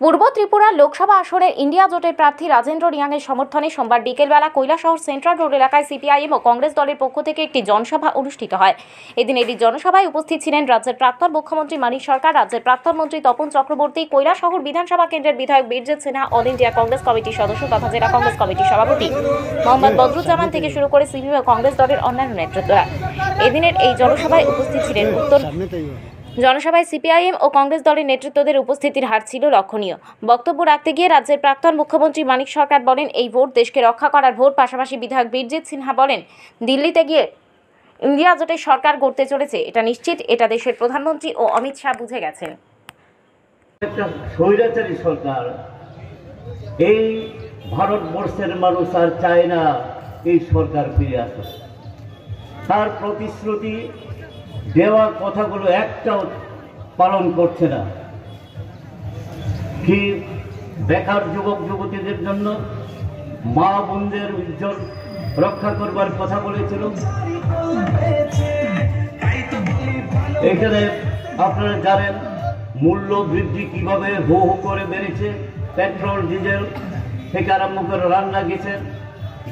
পূর্ব ত্রিপুরা লোকসভা আসনে ইন্ডিয়া জোটের প্রার্থী রাজেন্দ্র রিয়াংয়ের সমর্থনে সোমবার বিকেলবেলা কৈলাসহর সেন্ট্রাল রোড এলাকায় সিপিআইএম ও কংগ্রেস দলের পক্ষ থেকে একটি জনসভা অনুষ্ঠিত হয়। এদিন এই জনসভায় উপস্থিত ছিলেন রাজ্যের প্রাক্তন মুখ্যমন্ত্রী মানিক সরকার, রাজ্যের প্রাক্তন মন্ত্রী তপন চক্রবর্তী, কৈলাসহর বিধানসভা কেন্দ্রের বিধায়ক বীরজিৎ সিনহা, অল ইন্ডিয়া কংগ্রেস কমিটির সদস্য তথা জেলা কংগ্রেস কমিটির সভাপতি মোহাম্মদ বদরুজ্জামান থেকে শুরু করে সিপিএম ও কংগ্রেস দলের অন্যান্য নেতৃত্বরা। এদিনের এই জনসভায় উপস্থিত ছিলেন জনসভায় সিপিআইএম ও কংগ্রেস দলের নেতৃত্বদের উপস্থিতির হার ছিল লক্ষণীয়। বক্তব্য রাখতে গিয়ে রাজ্যের প্রাক্তন মুখ্যমন্ত্রী মানিক সরকার বলেন, এই ভোট দেশকে রক্ষা করার ভোট। পাশাপাশি বিধায়ক বীরজিৎ সিনহা বলেন, দিল্লিতে গিয়ে ইন্ডিয়া জোটের সরকার গড়তে চলেছে, এটা নিশ্চিত। এটা দেশের প্রধানমন্ত্রী ও অমিত শাহ বুঝে গেছেন। একটা স্বৈরাচারী সরকার, এই ভারতবর্ষের মানুষ আর চায় না এই সরকার ফিরে আসে। তার প্রতিশ্রুতি দেওয়া কথাগুলো একটাও পালন করছে না। কি বেকার যুবক যুবতীদের জন্য মা বোনদের ইজ্জত রক্ষা করবার কথা বলেছিল। এখানে আপনারা জানেন মূল্য বৃদ্ধি কিভাবে হু হু করে বেড়েছে। পেট্রোল ডিজেল থেকে আরম্ভ করে রান্না গেছে,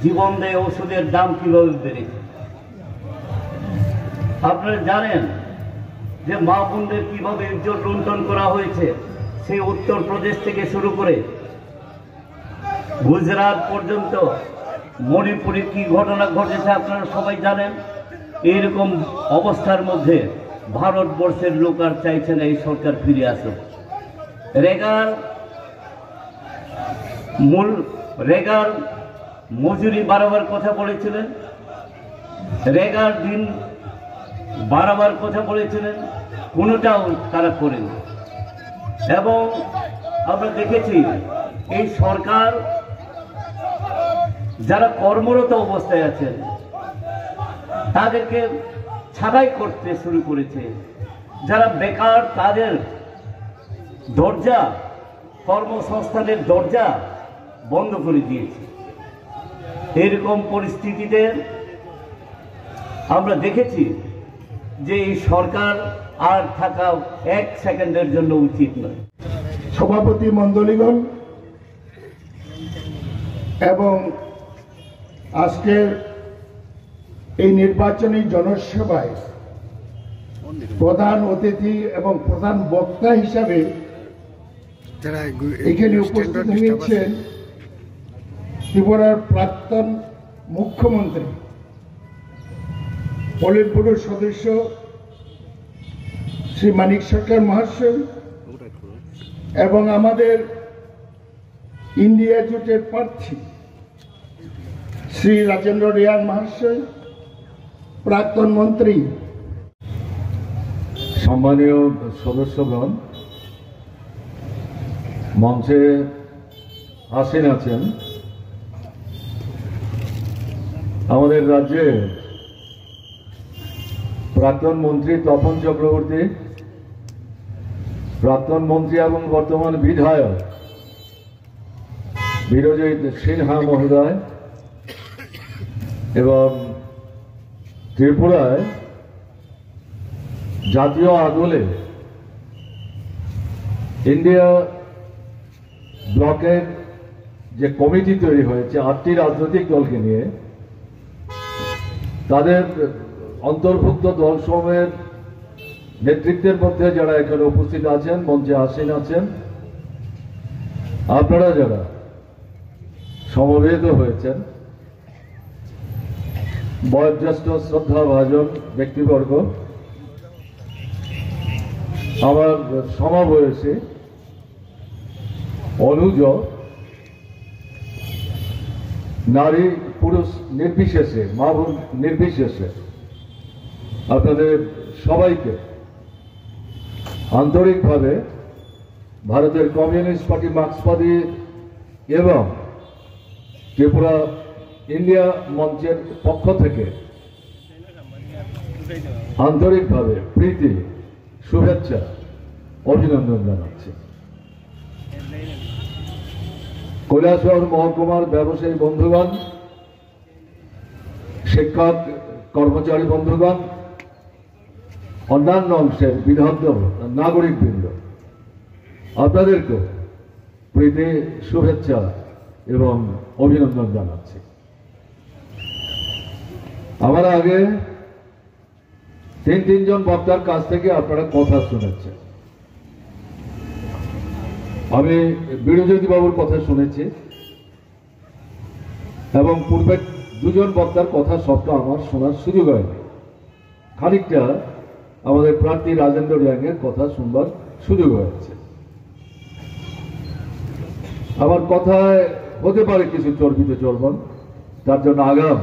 জীবন দেয় ওষুধের দাম কিভাবে বেড়েছে। আপনারা জানেন যে মা বোনদের কিভাবে ইজ্জত লুণ্ঠন করা হয়েছে। সেই উত্তরপ্রদেশ থেকে শুরু করে গুজরাট পর্যন্ত, মণিপুরে কি ঘটনা ঘটেছে আপনারা সবাই জানেন। এইরকম অবস্থার মধ্যে ভারতবর্ষের লোক আর চাইছে না এই সরকার ফিরে আসুক। রেগার মজুরি বাড়াবার কথা বলেছিলেন, রেগার দিন বাড়াবার কথা বলেছিলেন, কোনোটাও তারা করেনি। এবং আমরা দেখেছি এই সরকার যারা কর্মরত অবস্থায় আছেন তাদেরকে ছাঁটাই করতে শুরু করেছে। যারা বেকার তাদের দরজা, কর্মসংস্থানের দরজা বন্ধ করে দিয়েছে। এরকম পরিস্থিতিতে আমরা দেখেছি যে এই সরকার আর থাকা এক সেকেন্ডের জন্য উচিত নয়। সভাপতি মণ্ডলীগণ এবং আজকের এই নির্বাচনী জনসভায় প্রধান অতিথি এবং প্রধান বক্তা হিসাবে এখানে উপস্থিত হয়েছেন ত্রিপুরার প্রাক্তন মুখ্যমন্ত্রী, পলিট ব্যুরোর সদস্য শ্রী মানিক সরকার মহাশয় এবং আমাদের ইন্ডিয়া জোটের প্রার্থী শ্রী রাজেন্দ্র রিয়াং মহাশয়, প্রাক্তন মন্ত্রী, সম্মানীয় সদস্যগণ, মঞ্চে আসীন আছেন আমাদের রাজ্যের প্রাক্তন মন্ত্রী তপন চক্রবর্তী, প্রাক্তন মন্ত্রী এবং বর্তমান বিধায়ক বীরজিৎ সিনহা মহোদয়, এবং ত্রিপুরায় জাতীয় আদলে ইন্ডিয়া ব্লকের যে কমিটি তৈরি হয়েছে 8টি রাজনৈতিক দলকে নিয়ে, তাদের অন্তর্ভুক্ত দলসমূহের নেতৃত্বের মধ্যে যারা এখানে উপস্থিত আছেন, মঞ্চে আসীন আছেন, আপনারা যারা সমবেত হয়েছেন, বয়োজ্যেষ্ঠ শ্রদ্ধাভাজন ব্যক্তিবর্গ, আমার সমবয়সী অনুজ, নারী পুরুষ নির্বিশেষে, মা বোন নির্বিশেষে আপনাদের সবাইকে আন্তরিকভাবে ভারতের কমিউনিস্ট পার্টি, মার্ক্সবাদী এবং ত্রিপুরা ইন্ডিয়া মঞ্চের পক্ষ থেকে আন্তরিকভাবে প্রীতি, শুভেচ্ছা, অভিনন্দন জানাচ্ছি। কৈলাসহর মহকুমার ব্যবসায়ী বন্ধুগণ, শিক্ষক কর্মচারী বন্ধুগণ, অন্যান্য অংশের বিধদ্ধ নাগরিকবৃন্দ, আপনাদেরকে প্রীতি শুভেচ্ছা এবং অভিনন্দন জানাচ্ছি। আমার আগে তিনজন বক্তার কাছ থেকে আপনারা কথা শুনেছেন। আমি বিরোধী বাবুর কথা শুনেছি এবং পূর্বের দুজন বক্তার কথা সবটা আমার শোনার সুযোগ হয়নি। খানিকটা আমাদের প্রার্থী রাজেন্দ্র রিয়াংয়ের কথা শুনবার সুযোগ হয়েছে। আমার কথায় হতে পারে কিছু চর্বিত চর্বণ, তার জন্য আগাম